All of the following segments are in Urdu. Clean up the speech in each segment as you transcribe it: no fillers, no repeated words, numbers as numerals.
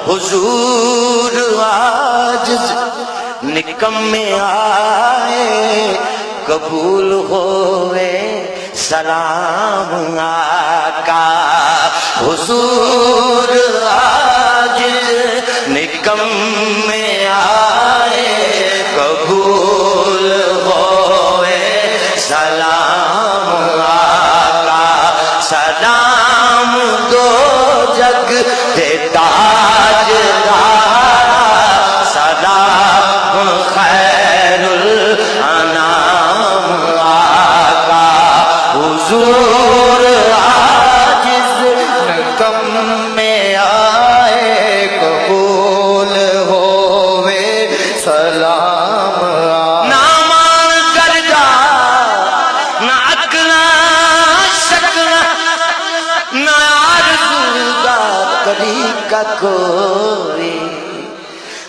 حضور عاجز نکمے آئے، قبول ہوئے سلام آقا۔ حضور عاجز نکمے آئے، قبول ہوئے سلام آقا۔ سلام دو جگ دے تاجدارا، سلام خیر الانام آقا۔ حضور عاجز نکمے آئے، قبول ہوئے سلام آقا۔ نہ مان کر جا، نہ عقل شکل، نہ آرزو دا طریقہ کوئی،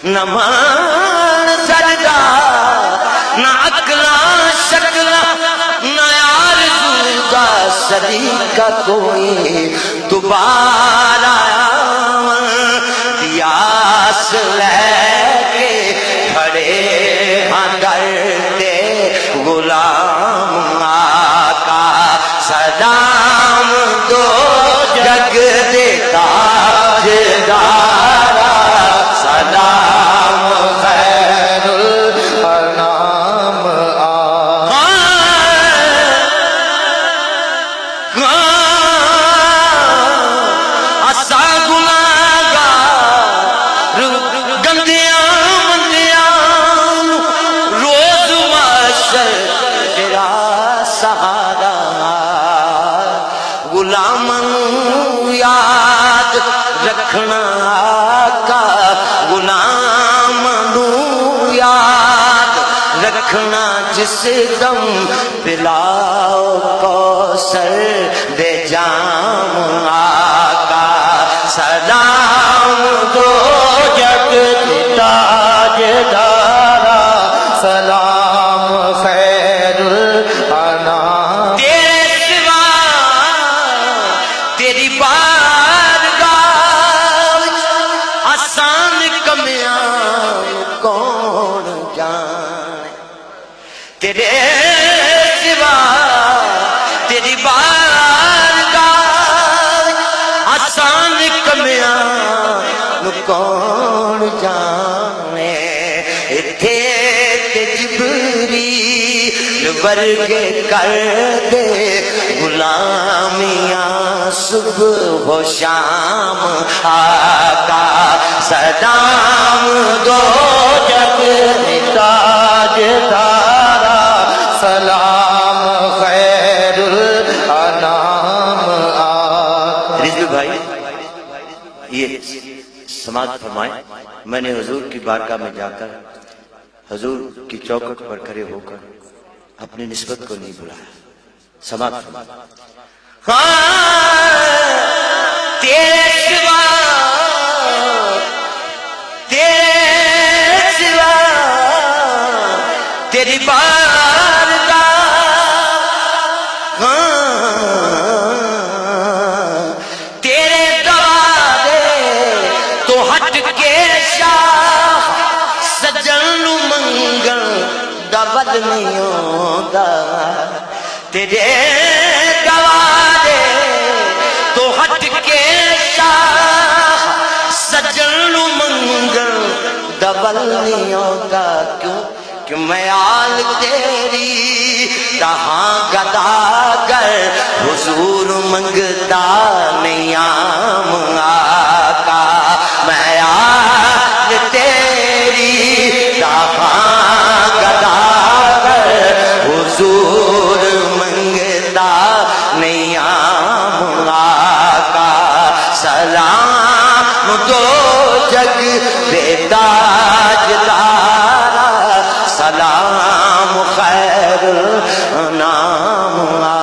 نہ مان سجدہ، نہ عقل شکل، نہ آرزو دا طریقہ کوئی۔ دوبارہ دیاس لے کے کھڑے ہاں در دے غلام آقا۔ سلام دو جگ دے تاجدارا، سلام خیر الانام آقا۔ اسا گناہگار گندیاں مندیاں، روز محشر تیرا سہارا۔ غلاماں یاد رکھنا آقا، غلاماں یاد رکھنا، جس دم پلاؤ کوثر دے جام آقا۔ سلام دو جگ دے تاجدارا، سلام خیر الانام۔ تیرے سوا تیری بارگاہ آسان کمیاں کون جانے، تیرے سوا تیری بارگاہ آسان کمیاں کون جانے۔ اتھے تے جبریل ورگے کر دے غلامیاں صبح و شام آقا۔ سلام دو جگ تاجدارا، سلام خیر الانام آقا۔ رضوی بھائی یہ سماعت فرمائیں۔ میں نے حضور کی بارگاہ میں جا کر، حضور کی چوکھٹ پر کھڑے ہو کر اپنی نسبت کو نہیں بلایا۔ سماعت فرمائیں۔ تیرے سوا تیری بارگاہ، تیرے دوارے تو ہٹ کے شاہ، سجن نو منگن دا ود نہیں ہوندا۔ تیرے دوارے تو ہٹ کے شاہ، سجن نو منگن دا ود نہیں ہوندا۔ کیوں کہ میں آل تیری رہاں گداگر، حضور منگتا نہیں عام آقا۔ میں آل تیری رہاں گداگر، حضور منگتا نہیں عام آقا۔ سلام دو جگ دے تاجدارا، سلام خیر الانام آقا۔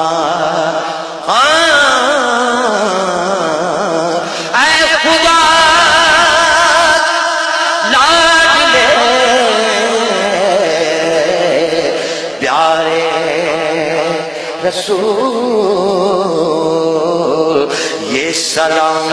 اے خدا لاڈلے پیارے رسول، یہ سلام